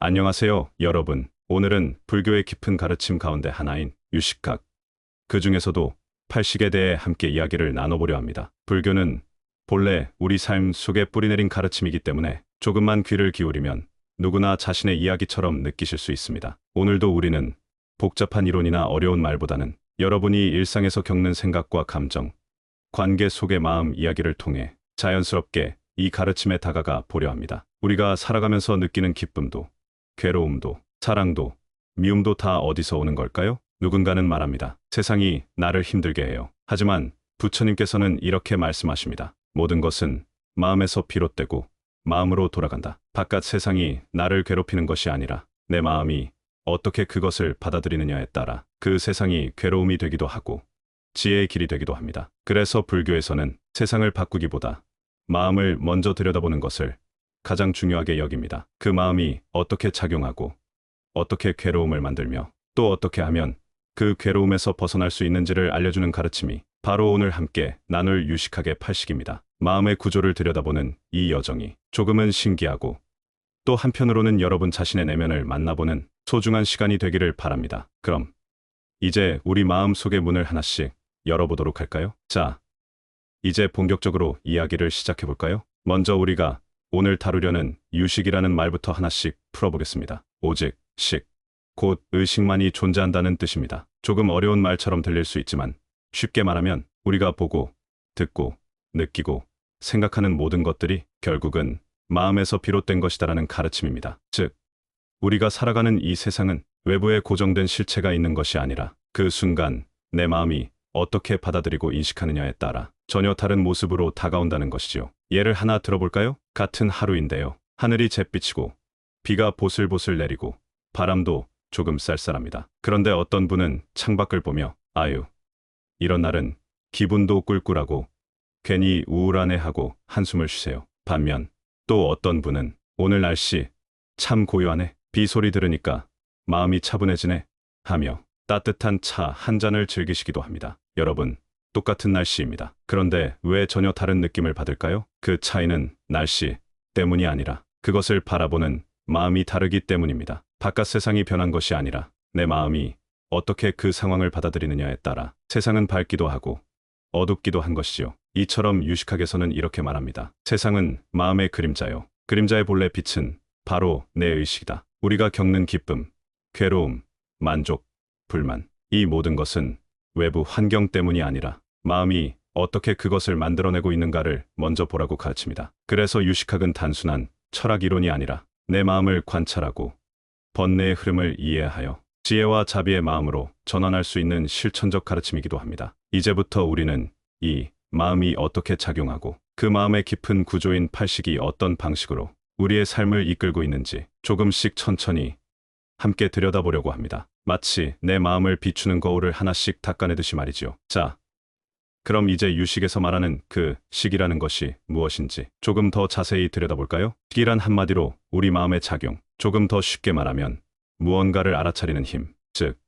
안녕하세요, 여러분. 오늘은 불교의 깊은 가르침 가운데 하나인 유식학, 그 중에서도 팔식에 대해 함께 이야기를 나눠보려 합니다. 불교는 본래 우리 삶 속에 뿌리내린 가르침이기 때문에 조금만 귀를 기울이면 누구나 자신의 이야기처럼 느끼실 수 있습니다. 오늘도 우리는 복잡한 이론이나 어려운 말보다는 여러분이 일상에서 겪는 생각과 감정, 관계 속의 마음 이야기를 통해 자연스럽게 이 가르침에 다가가 보려 합니다. 우리가 살아가면서 느끼는 기쁨도, 괴로움도, 사랑도, 미움도 다 어디서 오는 걸까요? 누군가는 말합니다. 세상이 나를 힘들게 해요. 하지만 부처님께서는 이렇게 말씀하십니다. 모든 것은 마음에서 비롯되고 마음으로 돌아간다. 바깥 세상이 나를 괴롭히는 것이 아니라 내 마음이 어떻게 그것을 받아들이느냐에 따라 그 세상이 괴로움이 되기도 하고 지혜의 길이 되기도 합니다. 그래서 불교에서는 세상을 바꾸기보다 마음을 먼저 들여다보는 것을 가장 중요하게 여깁니다. 그 마음이 어떻게 작용하고 어떻게 괴로움을 만들며 또 어떻게 하면 그 괴로움에서 벗어날 수 있는지를 알려주는 가르침이 바로 오늘 함께 나눌 유식학의 팔식입니다. 마음의 구조를 들여다보는 이 여정이 조금은 신기하고 또 한편으로는 여러분 자신의 내면을 만나보는 소중한 시간이 되기를 바랍니다. 그럼 이제 우리 마음 속의 문을 하나씩 열어보도록 할까요? 자, 이제 본격적으로 이야기를 시작해 볼까요? 먼저 우리가 오늘 다루려는 유식이라는 말부터 하나씩 풀어보겠습니다. 오직, 식, 곧 의식만이 존재한다는 뜻입니다. 조금 어려운 말처럼 들릴 수 있지만 쉽게 말하면 우리가 보고, 듣고, 느끼고, 생각하는 모든 것들이 결국은 마음에서 비롯된 것이다라는 가르침입니다. 즉, 우리가 살아가는 이 세상은 외부에 고정된 실체가 있는 것이 아니라 그 순간 내 마음이 어떻게 받아들이고 인식하느냐에 따라 전혀 다른 모습으로 다가온다는 것이지요. 예를 하나 들어볼까요? 같은 하루인데요. 하늘이 잿빛이고 비가 보슬보슬 내리고 바람도 조금 쌀쌀합니다. 그런데 어떤 분은 창밖을 보며 아유, 이런 날은 기분도 꿀꿀하고 괜히 우울하네 하고 한숨을 쉬세요. 반면 또 어떤 분은 오늘 날씨 참 고요하네. 비 소리 들으니까 마음이 차분해지네 하며 따뜻한 차 한 잔을 즐기시기도 합니다. 여러분, 똑같은 날씨입니다. 그런데 왜 전혀 다른 느낌을 받을까요? 그 차이는 날씨 때문이 아니라 그것을 바라보는 마음이 다르기 때문입니다. 바깥 세상이 변한 것이 아니라 내 마음이 어떻게 그 상황을 받아들이느냐에 따라 세상은 밝기도 하고 어둡기도 한 것이지요. 이처럼 유식학에서는 이렇게 말합니다. 세상은 마음의 그림자요. 그림자의 본래 빛은 바로 내 의식이다. 우리가 겪는 기쁨, 괴로움, 만족, 불만, 이 모든 것은 외부 환경 때문이 아니라 마음이 어떻게 그것을 만들어내고 있는가를 먼저 보라고 가르칩니다. 그래서 유식학은 단순한 철학 이론이 아니라 내 마음을 관찰하고 번뇌의 흐름을 이해하여 지혜와 자비의 마음으로 전환할 수 있는 실천적 가르침이기도 합니다. 이제부터 우리는 이 마음이 어떻게 작용하고 그 마음의 깊은 구조인 팔식이 어떤 방식으로 우리의 삶을 이끌고 있는지 조금씩 천천히 함께 들여다보려고 합니다. 마치 내 마음을 비추는 거울을 하나씩 닦아내듯이 말이죠. 자, 그럼 이제 유식에서 말하는 그 식이라는 것이 무엇인지 조금 더 자세히 들여다볼까요? 식이란 한마디로 우리 마음의 작용, 조금 더 쉽게 말하면 무언가를 알아차리는 힘, 즉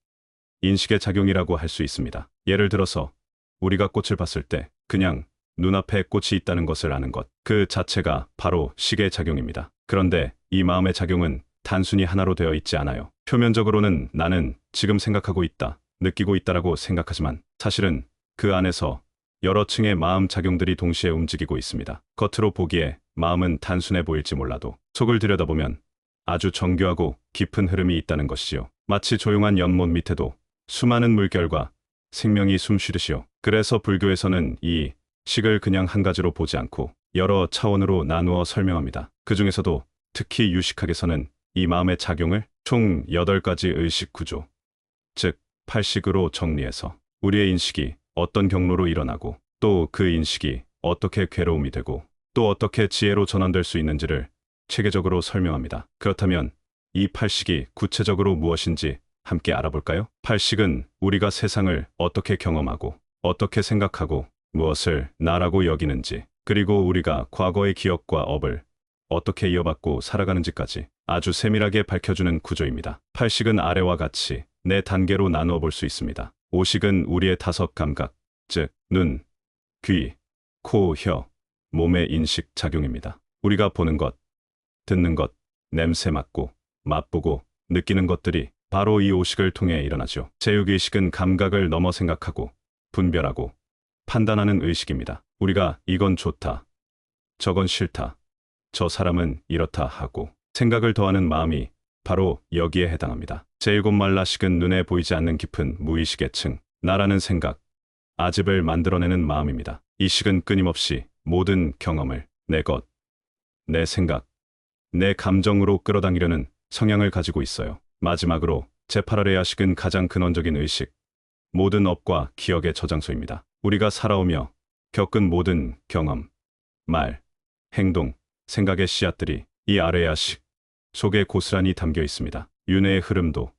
인식의 작용이라고 할 수 있습니다. 예를 들어서 우리가 꽃을 봤을 때 그냥 눈앞에 꽃이 있다는 것을 아는 것, 그 자체가 바로 식의 작용입니다. 그런데 이 마음의 작용은 단순히 하나로 되어 있지 않아요. 표면적으로는 나는 지금 생각하고 있다, 느끼고 있다라고 생각하지만 사실은 그 안에서 여러 층의 마음 작용들이 동시에 움직이고 있습니다. 겉으로 보기에 마음은 단순해 보일지 몰라도 속을 들여다보면 아주 정교하고 깊은 흐름이 있다는 것이지요. 마치 조용한 연못 밑에도 수많은 물결과 생명이 숨쉬듯이요. 그래서 불교에서는 이 식을 그냥 한 가지로 보지 않고 여러 차원으로 나누어 설명합니다. 그 중에서도 특히 유식학에서는 이 마음의 작용을 총 8가지 의식 구조, 즉 8식으로 정리해서 우리의 인식이 어떤 경로로 일어나고 또 그 인식이 어떻게 괴로움이 되고 또 어떻게 지혜로 전환될 수 있는지를 체계적으로 설명합니다. 그렇다면 이 8식이 구체적으로 무엇인지 함께 알아볼까요? 8식은 우리가 세상을 어떻게 경험하고 어떻게 생각하고 무엇을 나라고 여기는지 그리고 우리가 과거의 기억과 업을 어떻게 이어받고 살아가는지까지 아주 세밀하게 밝혀주는 구조입니다. 8식은 아래와 같이 4단계로 나누어 볼 수 있습니다. 5식은 우리의 5감각, 즉 눈, 귀, 코, 혀, 몸의 인식 작용입니다. 우리가 보는 것, 듣는 것, 냄새 맡고, 맛보고 느끼는 것들이 바로 이 오식을 통해 일어나죠. 제육의식은 감각을 넘어 생각하고 분별하고 판단하는 의식입니다. 우리가 이건 좋다, 저건 싫다, 저 사람은 이렇다 하고 생각을 더하는 마음이 바로 여기에 해당합니다. 제7 말라식은 눈에 보이지 않는 깊은 무의식의 층, 나라는 생각, 아집을 만들어내는 마음입니다. 이 식은 끊임없이 모든 경험을 내 것, 내 생각, 내 감정으로 끌어당기려는 성향을 가지고 있어요. 마지막으로 제8아레야식은 가장 근원적인 의식, 모든 업과 기억의 저장소입니다. 우리가 살아오며 겪은 모든 경험, 말, 행동, 생각의 씨앗들이 이 아레야식 속에 고스란히 담겨 있습니다. 윤회의 흐름도,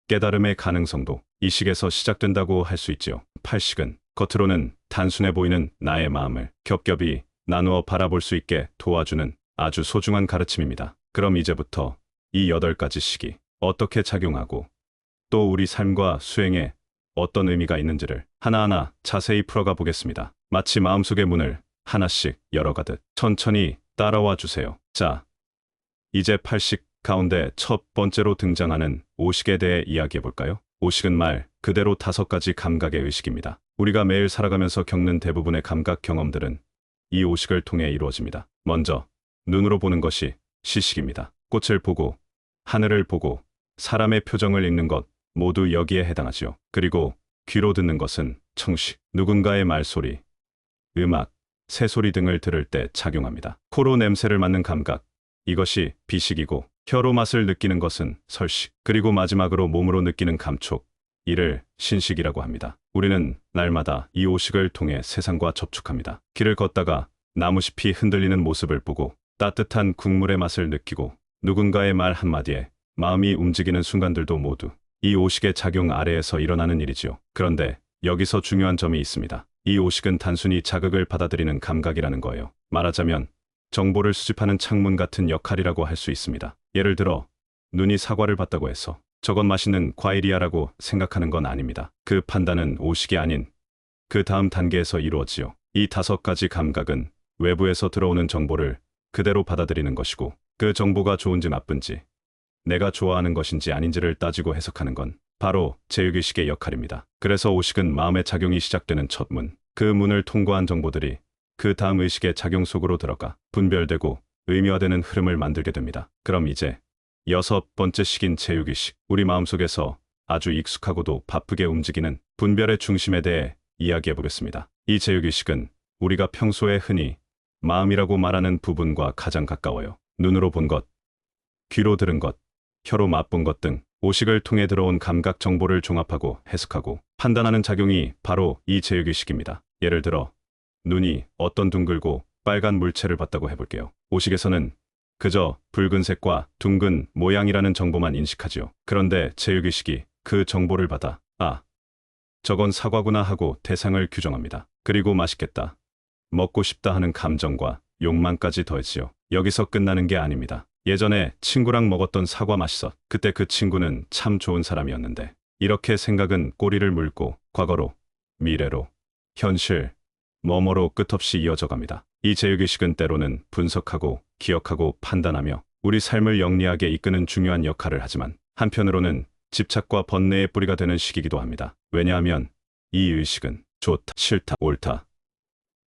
깨달음의 가능성도 이 식에서 시작된다고 할 수 있지요. 8식은 겉으로는 단순해 보이는 나의 마음을 겹겹이 나누어 바라볼 수 있게 도와주는 아주 소중한 가르침입니다. 그럼 이제부터 이 8가지 식이 어떻게 작용하고 또 우리 삶과 수행에 어떤 의미가 있는지를 하나하나 자세히 풀어가 보겠습니다. 마치 마음속의 문을 하나씩 열어가듯 천천히 따라와 주세요. 자, 이제 8식 가운데 첫 번째로 등장하는 오식에 대해 이야기해 볼까요? 오식은 말 그대로 5가지 감각의 의식입니다. 우리가 매일 살아가면서 겪는 대부분의 감각 경험들은 이 오식을 통해 이루어집니다. 먼저 눈으로 보는 것이 시식입니다. 꽃을 보고 하늘을 보고 사람의 표정을 읽는 것 모두 여기에 해당하지요. 그리고 귀로 듣는 것은 청식, 누군가의 말소리, 음악, 새소리 등을 들을 때 작용합니다. 코로 냄새를 맡는 감각, 이것이 비식이고 혀로 맛을 느끼는 것은 설식, 그리고 마지막으로 몸으로 느끼는 감촉, 이를 신식이라고 합니다. 우리는 날마다 이 오식을 통해 세상과 접촉합니다. 길을 걷다가 나무잎이 흔들리는 모습을 보고 따뜻한 국물의 맛을 느끼고 누군가의 말 한마디에 마음이 움직이는 순간들도 모두 이 오식의 작용 아래에서 일어나는 일이지요. 그런데 여기서 중요한 점이 있습니다. 이 오식은 단순히 자극을 받아들이는 감각이라는 거예요. 말하자면 정보를 수집하는 창문 같은 역할이라고 할 수 있습니다. 예를 들어 눈이 사과를 봤다고 해서 저건 맛있는 과일이야라고 생각하는 건 아닙니다. 그 판단은 오식이 아닌 그 다음 단계에서 이루어지요. 이 5가지 감각은 외부에서 들어오는 정보를 그대로 받아들이는 것이고 그 정보가 좋은지 나쁜지 내가 좋아하는 것인지 아닌지를 따지고 해석하는 건 바로 제6의식의 역할입니다. 그래서 오식은 마음의 작용이 시작되는 첫 문, 그 문을 통과한 정보들이 그 다음 의식의 작용 속으로 들어가 분별되고 의미화되는 흐름을 만들게 됩니다. 그럼 이제 6번째 식인 제6의식, 우리 마음속에서 아주 익숙하고도 바쁘게 움직이는 분별의 중심에 대해 이야기해 보겠습니다. 이 제6의식은 우리가 평소에 흔히 마음이라고 말하는 부분과 가장 가까워요. 눈으로 본 것, 귀로 들은 것, 혀로 맛본 것 등 오식을 통해 들어온 감각 정보를 종합하고 해석하고 판단하는 작용이 바로 이 제6의식입니다. 예를 들어 눈이 어떤 둥글고 빨간 물체를 봤다고 해볼게요. 오식에서는 그저 붉은색과 둥근 모양이라는 정보만 인식하지요. 그런데 제6의식이 그 정보를 받아 아, 저건 사과구나 하고 대상을 규정합니다. 그리고 맛있겠다, 먹고 싶다 하는 감정과 욕망까지 더해지요. 여기서 끝나는 게 아닙니다. 예전에 친구랑 먹었던 사과 맛있어. 그때 그 친구는 참 좋은 사람이었는데. 이렇게 생각은 꼬리를 물고 과거로, 미래로, 현실, 뭐뭐로 끝없이 이어져 갑니다. 이 제6의식은 때로는 분석하고 기억하고 판단하며 우리 삶을 영리하게 이끄는 중요한 역할을 하지만 한편으로는 집착과 번뇌의 뿌리가 되는 식이기도 합니다. 왜냐하면 이 의식은 좋다, 싫다, 옳다,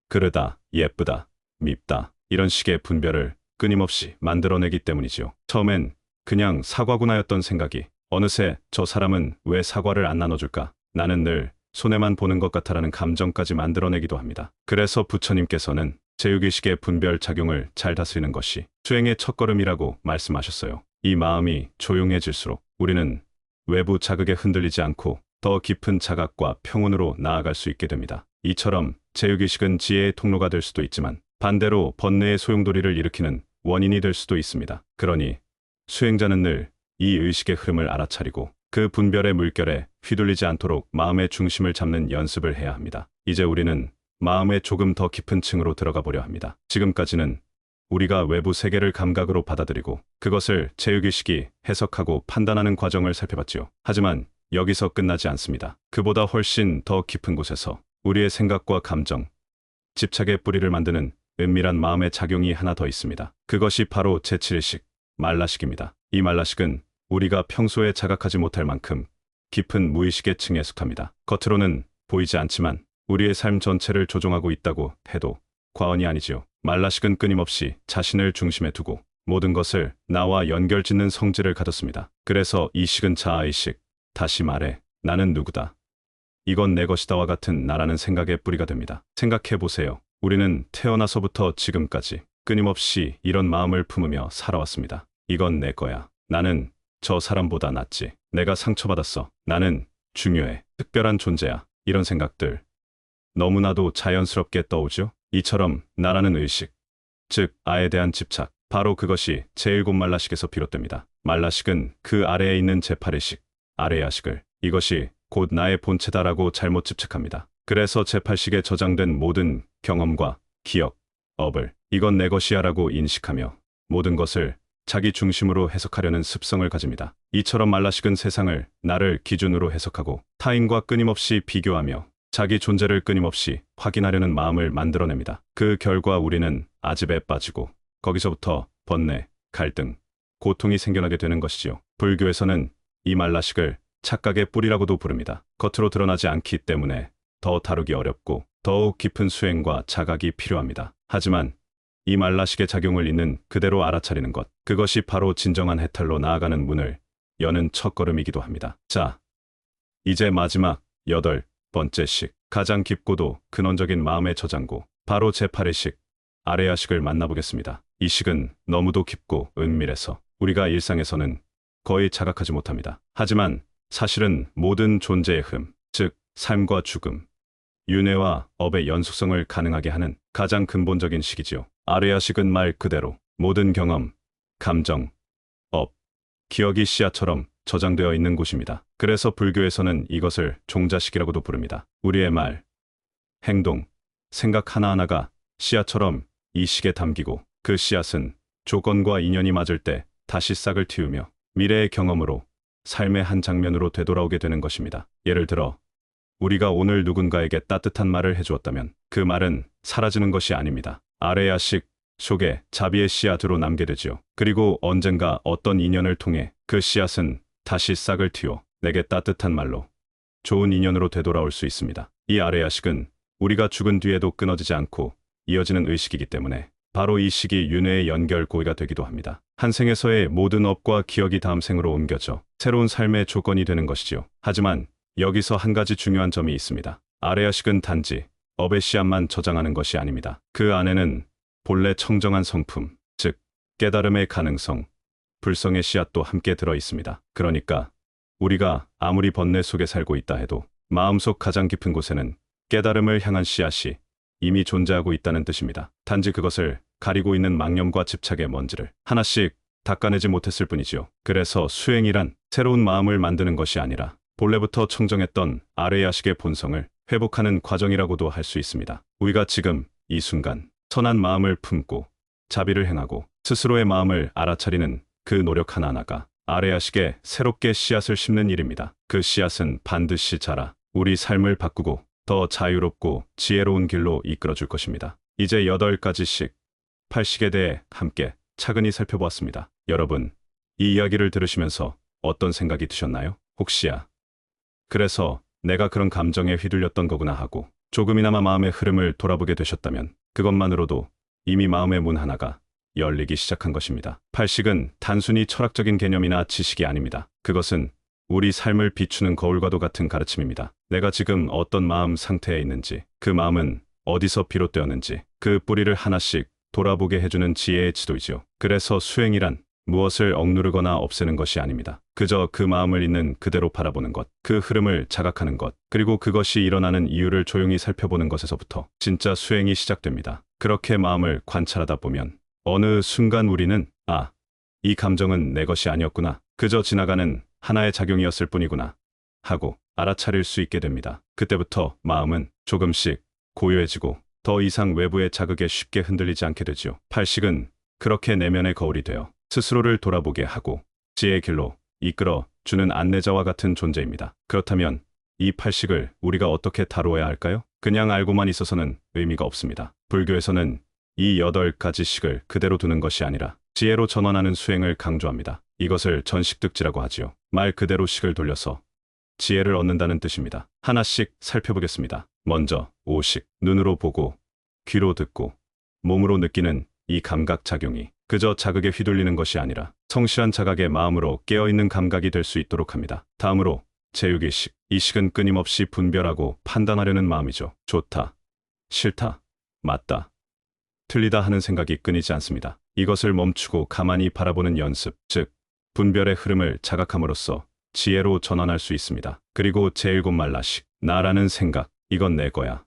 그르다, 예쁘다, 밉다 이런 식의 분별을 끊임없이 만들어내기 때문이지요. 처음엔 그냥 사과구나였던 생각이 어느새 저 사람은 왜 사과를 안 나눠줄까? 나는 늘 손해만 보는 것 같아라는 감정까지 만들어내기도 합니다. 그래서 부처님께서는 제6의식의 분별 작용을 잘 다스리는 것이 수행의 첫걸음이라고 말씀하셨어요. 이 마음이 조용해질수록 우리는 외부 자극에 흔들리지 않고 더 깊은 자각과 평온으로 나아갈 수 있게 됩니다. 이처럼 제6의식은 지혜의 통로가 될 수도 있지만 반대로 번뇌의 소용돌이를 일으키는 원인이 될 수도 있습니다. 그러니 수행자는 늘 이 의식의 흐름을 알아차리고 그 분별의 물결에 휘둘리지 않도록 마음의 중심을 잡는 연습을 해야 합니다. 이제 우리는 마음의 조금 더 깊은 층으로 들어가 보려 합니다. 지금까지는 우리가 외부 세계를 감각으로 받아들이고 그것을 제6의식이 해석하고 판단하는 과정을 살펴봤지요. 하지만 여기서 끝나지 않습니다. 그보다 훨씬 더 깊은 곳에서 우리의 생각과 감정, 집착의 뿌리를 만드는 은밀한 마음의 작용이 하나 더 있습니다. 그것이 바로 제7의식, 말라식입니다. 이 말라식은 우리가 평소에 자각하지 못할 만큼 깊은 무의식의 층에 속합니다. 겉으로는 보이지 않지만 우리의 삶 전체를 조종하고 있다고 해도 과언이 아니지요. 말라식은 끊임없이 자신을 중심에 두고 모든 것을 나와 연결짓는 성질을 가졌습니다. 그래서 이 식은 자아의식, 다시 말해 나는 누구다, 이건 내 것이다와 같은 나라는 생각의 뿌리가 됩니다. 생각해보세요. 우리는 태어나서부터 지금까지 끊임없이 이런 마음을 품으며 살아왔습니다. 이건 내 거야. 나는 저 사람보다 낫지. 내가 상처받았어. 나는 중요해. 특별한 존재야. 이런 생각들 너무나도 자연스럽게 떠오죠? 이처럼 나라는 의식, 즉 아에 대한 집착, 바로 그것이 제7 말라식에서 비롯됩니다. 말라식은 그 아래에 있는 제8의식, 아레야식을 이것이 곧 나의 본체다라고 잘못 집착합니다. 그래서 제8식에 저장된 모든 경험과 기억, 업을 이건 내 것이야라고 인식하며 모든 것을 자기 중심으로 해석하려는 습성을 가집니다. 이처럼 말라식은 세상을 나를 기준으로 해석하고 타인과 끊임없이 비교하며 자기 존재를 끊임없이 확인하려는 마음을 만들어냅니다. 그 결과 우리는 아집에 빠지고 거기서부터 번뇌, 갈등, 고통이 생겨나게 되는 것이지요. 불교에서는 이 말라식을 착각의 뿌리라고도 부릅니다. 겉으로 드러나지 않기 때문에 더 다루기 어렵고 더욱 깊은 수행과 자각이 필요합니다. 하지만 이 말라식의 작용을 있는 그대로 알아차리는 것, 그것이 바로 진정한 해탈로 나아가는 문을 여는 첫걸음이기도 합니다. 자, 이제 마지막 8번째 식, 가장 깊고도 근원적인 마음의 저장고, 바로 제8의 식, 아레야식을 만나보겠습니다. 이 식은 너무도 깊고 은밀해서 우리가 일상에서는 거의 자각하지 못합니다. 하지만 사실은 모든 존재의 흠, 즉 삶과 죽음, 윤회와 업의 연속성을 가능하게 하는 가장 근본적인 식이지요. 아레야식은 말 그대로 모든 경험, 감정, 업, 기억이 씨앗처럼 저장되어 있는 곳입니다. 그래서 불교에서는 이것을 종자식이라고도 부릅니다. 우리의 말, 행동, 생각 하나하나가 씨앗처럼 이 식에 담기고 그 씨앗은 조건과 인연이 맞을 때 다시 싹을 틔우며 미래의 경험으로 삶의 한 장면으로 되돌아오게 되는 것입니다. 예를 들어 우리가 오늘 누군가에게 따뜻한 말을 해주었다면 그 말은 사라지는 것이 아닙니다. 아레야식 속에 자비의 씨앗으로 남게 되지요. 그리고 언젠가 어떤 인연을 통해 그 씨앗은 다시 싹을 틔워 내게 따뜻한 말로 좋은 인연으로 되돌아올 수 있습니다. 이 아레야식은 우리가 죽은 뒤에도 끊어지지 않고 이어지는 의식이기 때문에 바로 이 식이 윤회의 연결 고리가 되기도 합니다. 한 생에서의 모든 업과 기억이 다음 생으로 옮겨져 새로운 삶의 조건이 되는 것이지요. 하지만 여기서 한 가지 중요한 점이 있습니다. 아레야식은 단지 업의 씨앗만 저장하는 것이 아닙니다. 그 안에는 본래 청정한 성품, 즉 깨달음의 가능성, 불성의 씨앗도 함께 들어 있습니다. 그러니까 우리가 아무리 번뇌 속에 살고 있다 해도 마음속 가장 깊은 곳에는 깨달음을 향한 씨앗이 이미 존재하고 있다는 뜻입니다. 단지 그것을 가리고 있는 망념과 집착의 먼지를 하나씩 닦아내지 못했을 뿐이지요. 그래서 수행이란 새로운 마음을 만드는 것이 아니라 본래부터 청정했던 아레야식의 본성을 회복하는 과정이라고도 할 수 있습니다. 우리가 지금 이 순간 선한 마음을 품고 자비를 행하고 스스로의 마음을 알아차리는 그 노력 하나하나가 아레야식에 새롭게 씨앗을 심는 일입니다. 그 씨앗은 반드시 자라 우리 삶을 바꾸고 더 자유롭고 지혜로운 길로 이끌어줄 것입니다. 이제 8가지씩 8식에 대해 함께 차근히 살펴보았습니다. 여러분, 이 이야기를 들으시면서 어떤 생각이 드셨나요? 혹시야 그래서 내가 그런 감정에 휘둘렸던 거구나 하고 조금이나마 마음의 흐름을 돌아보게 되셨다면 그것만으로도 이미 마음의 문 하나가 열리기 시작한 것입니다. 8식은 단순히 철학적인 개념이나 지식이 아닙니다. 그것은 우리 삶을 비추는 거울과도 같은 가르침입니다. 내가 지금 어떤 마음 상태에 있는지, 그 마음은 어디서 비롯되었는지 그 뿌리를 하나씩 돌아보게 해주는 지혜의 지도이지요. 그래서 수행이란 무엇을 억누르거나 없애는 것이 아닙니다. 그저 그 마음을 있는 그대로 바라보는 것, 그 흐름을 자각하는 것, 그리고 그것이 일어나는 이유를 조용히 살펴보는 것에서부터 진짜 수행이 시작됩니다. 그렇게 마음을 관찰하다 보면 어느 순간 우리는 이 감정은 내 것이 아니었구나, 그저 지나가는 하나의 작용이었을 뿐이구나 하고 알아차릴 수 있게 됩니다. 그때부터 마음은 조금씩 고요해지고 더 이상 외부의 자극에 쉽게 흔들리지 않게 되지요. 8식은 그렇게 내면의 거울이 되어 스스로를 돌아보게 하고 지혜의 길로 이끌어 주는 안내자와 같은 존재입니다. 그렇다면 이 8식을 우리가 어떻게 다루어야 할까요? 그냥 알고만 있어서는 의미가 없습니다. 불교에서는 이 8가지 식을 그대로 두는 것이 아니라 지혜로 전환하는 수행을 강조합니다. 이것을 전식득지라고 하지요. 말 그대로 식을 돌려서 지혜를 얻는다는 뜻입니다. 하나씩 살펴보겠습니다. 먼저 오식, 눈으로 보고 귀로 듣고 몸으로 느끼는 이 감각 작용이 그저 자극에 휘둘리는 것이 아니라 성실한 자각의 마음으로 깨어있는 감각이 될 수 있도록 합니다. 다음으로 제육의식, 이 식은 끊임없이 분별하고 판단하려는 마음이죠. 좋다, 싫다, 맞다, 틀리다 하는 생각이 끊이지 않습니다. 이것을 멈추고 가만히 바라보는 연습, 즉 분별의 흐름을 자각함으로써 지혜로 전환할 수 있습니다. 그리고 제7 말라식, 나라는 생각, 이건 내 거야,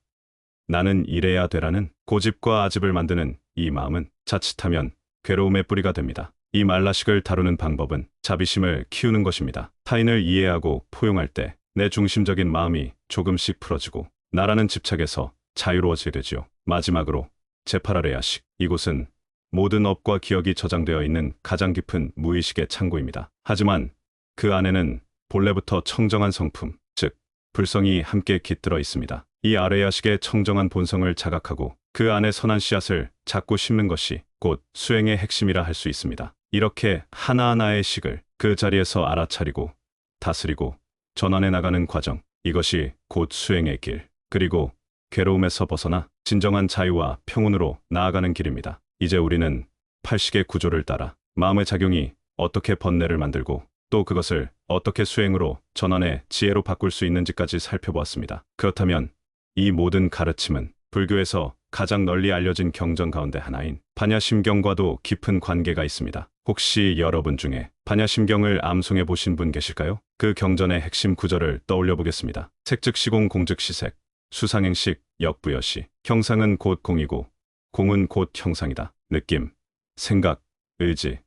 나는 이래야 되라는 고집과 아집을 만드는 이 마음은 자칫하면 괴로움의 뿌리가 됩니다. 이 말라식을 다루는 방법은 자비심을 키우는 것입니다. 타인을 이해하고 포용할 때 내 중심적인 마음이 조금씩 풀어지고 나라는 집착에서 자유로워지게 되지요. 마지막으로 제8아레야식, 이곳은 모든 업과 기억이 저장되어 있는 가장 깊은 무의식의 창고입니다. 하지만 그 안에는 본래부터 청정한 성품, 즉 불성이 함께 깃들어 있습니다. 이 아레야식의 청정한 본성을 자각하고 그 안에 선한 씨앗을 자꾸 심는 것이 곧 수행의 핵심이라 할 수 있습니다. 이렇게 하나하나의 식을 그 자리에서 알아차리고 다스리고 전환해 나가는 과정, 이것이 곧 수행의 길, 그리고 괴로움에서 벗어나 진정한 자유와 평온으로 나아가는 길입니다. 이제 우리는 팔식의 구조를 따라 마음의 작용이 어떻게 번뇌를 만들고 또 그것을 어떻게 수행으로 전환해 지혜로 바꿀 수 있는지까지 살펴보았습니다. 그렇다면 이 모든 가르침은 불교에서 가장 널리 알려진 경전 가운데 하나인 반야심경과도 깊은 관계가 있습니다. 혹시 여러분 중에 반야심경을 암송해 보신 분 계실까요? 그 경전의 핵심 구절을 떠올려 보겠습니다. 색즉 시공, 공즉 시색, 수상행식, 역부여시. 형상은 곧 공이고 공은 곧 형상이다. 느낌, 생각, 의지,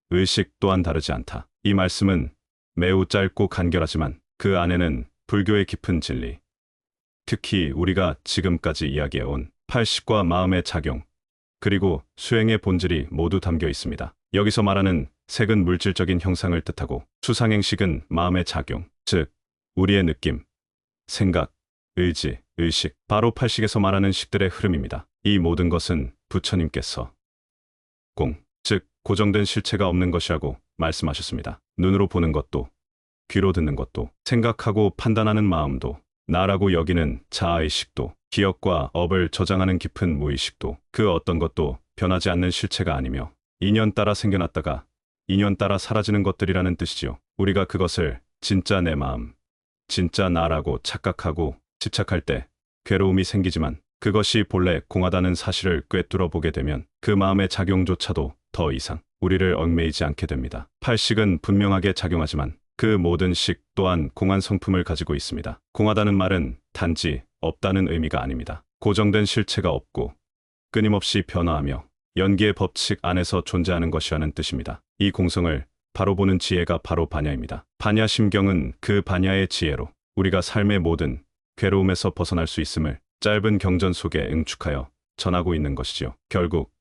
의식 또한 다르지 않다. 이 말씀은 매우 짧고 간결하지만 그 안에는 불교의 깊은 진리, 특히 우리가 지금까지 이야기해온 팔식과 마음의 작용, 그리고 수행의 본질이 모두 담겨 있습니다. 여기서 말하는 색은 물질적인 형상을 뜻하고 수상행식은 마음의 작용, 즉 우리의 느낌, 생각, 의지, 의식, 바로 팔식에서 말하는 식들의 흐름입니다. 이 모든 것은 부처님께서 공, 즉 고정된 실체가 없는 것이라고 말씀하셨습니다. 눈으로 보는 것도, 귀로 듣는 것도, 생각하고 판단하는 마음도, 나라고 여기는 자아의식도, 기억과 업을 저장하는 깊은 무의식도, 그 어떤 것도 변하지 않는 실체가 아니며 인연 따라 생겨났다가 인연 따라 사라지는 것들이라는 뜻이지요. 우리가 그것을 진짜 내 마음, 진짜 나라고 착각하고 집착할 때 괴로움이 생기지만 그것이 본래 공하다는 사실을 꿰뚫어 보게 되면 그 마음의 작용조차도 더 이상 우리를 얽매이지 않게 됩니다. 팔식은 분명하게 작용하지만 그 모든 식 또한 공한 성품을 가지고 있습니다. 공하다는 말은 단지 없다는 의미가 아닙니다. 고정된 실체가 없고 끊임없이 변화하며 연기의 법칙 안에서 존재하는 것이라는 뜻입니다. 이 공성을 바로 보는 지혜가 바로 반야입니다. 반야심경은 그 반야의 지혜로 우리가 삶의 모든 괴로움에서 벗어날 수 있음을 짧은 경전 속에 응축하여 전하고 있는 것이지요. 결국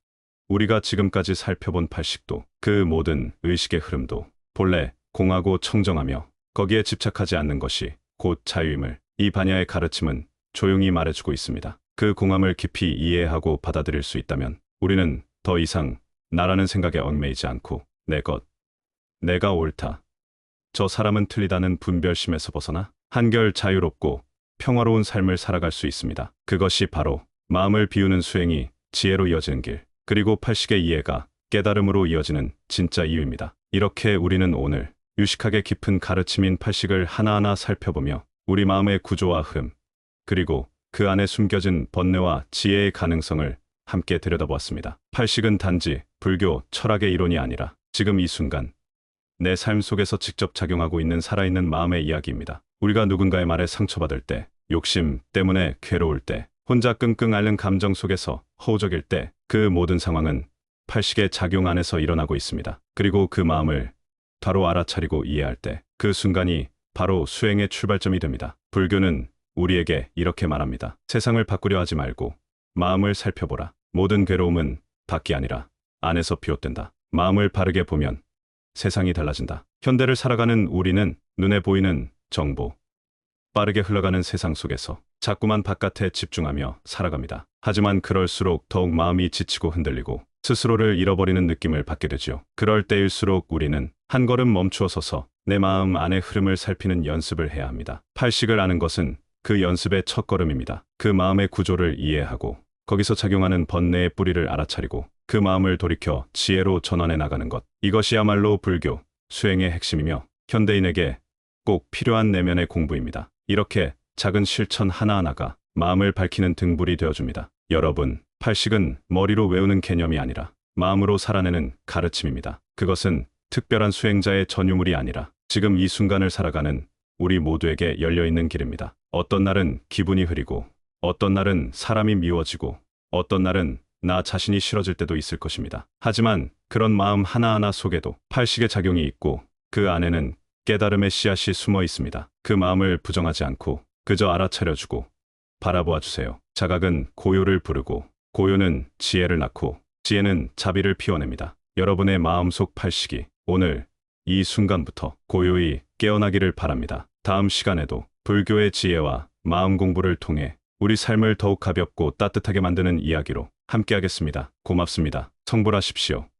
우리가 지금까지 살펴본 팔식도 그 모든 의식의 흐름도 본래 공하고 청정하며 거기에 집착하지 않는 것이 곧 자유임을 이 반야의 가르침은 조용히 말해주고 있습니다. 그 공함을 깊이 이해하고 받아들일 수 있다면 우리는 더 이상 나라는 생각에 얽매이지 않고 내 것, 내가 옳다, 저 사람은 틀리다는 분별심에서 벗어나 한결 자유롭고 평화로운 삶을 살아갈 수 있습니다. 그것이 바로 마음을 비우는 수행이 지혜로 이어지는 길, 그리고 팔식의 이해가 깨달음으로 이어지는 진짜 이유입니다. 이렇게 우리는 오늘 유식하게 깊은 가르침인 팔식을 하나하나 살펴보며 우리 마음의 구조와 흐름, 그리고 그 안에 숨겨진 번뇌와 지혜의 가능성을 함께 들여다보았습니다. 팔식은 단지 불교 철학의 이론이 아니라 지금 이 순간 내 삶 속에서 직접 작용하고 있는 살아있는 마음의 이야기입니다. 우리가 누군가의 말에 상처받을 때, 욕심 때문에 괴로울 때, 혼자 끙끙 앓는 감정 속에서 허우적일 때 그 모든 상황은 팔식의 작용 안에서 일어나고 있습니다. 그리고 그 마음을 바로 알아차리고 이해할 때 그 순간이 바로 수행의 출발점이 됩니다. 불교는 우리에게 이렇게 말합니다. 세상을 바꾸려 하지 말고 마음을 살펴보라. 모든 괴로움은 밖이 아니라 안에서 비롯된다. 마음을 바르게 보면 세상이 달라진다. 현대를 살아가는 우리는 눈에 보이는 정보, 빠르게 흘러가는 세상 속에서 자꾸만 바깥에 집중하며 살아갑니다. 하지만 그럴수록 더욱 마음이 지치고 흔들리고 스스로를 잃어버리는 느낌을 받게 되죠. 그럴 때일수록 우리는 한 걸음 멈추어 서서 내 마음 안의 흐름을 살피는 연습을 해야 합니다. 팔식을 아는 것은 그 연습의 첫걸음입니다. 그 마음의 구조를 이해하고 거기서 작용하는 번뇌의 뿌리를 알아차리고 그 마음을 돌이켜 지혜로 전환해 나가는 것. 이것이야말로 불교 수행의 핵심이며 현대인에게 꼭 필요한 내면의 공부입니다. 이렇게 작은 실천 하나하나가 마음을 밝히는 등불이 되어줍니다. 여러분, 팔식은 머리로 외우는 개념이 아니라 마음으로 살아내는 가르침입니다. 그것은 특별한 수행자의 전유물이 아니라 지금 이 순간을 살아가는 우리 모두에게 열려있는 길입니다. 어떤 날은 기분이 흐리고 어떤 날은 사람이 미워지고 어떤 날은 나 자신이 싫어질 때도 있을 것입니다. 하지만 그런 마음 하나하나 속에도 팔식의 작용이 있고 그 안에는 깨달음의 씨앗이 숨어 있습니다. 그 마음을 부정하지 않고 그저 알아차려주고 바라보아 주세요. 자각은 고요를 부르고 고요는 지혜를 낳고 지혜는 자비를 피워냅니다. 여러분의 마음속 팔식이 오늘 이 순간부터 고요히 깨어나기를 바랍니다. 다음 시간에도 불교의 지혜와 마음 공부를 통해 우리 삶을 더욱 가볍고 따뜻하게 만드는 이야기로 함께하겠습니다. 고맙습니다. 성불하십시오.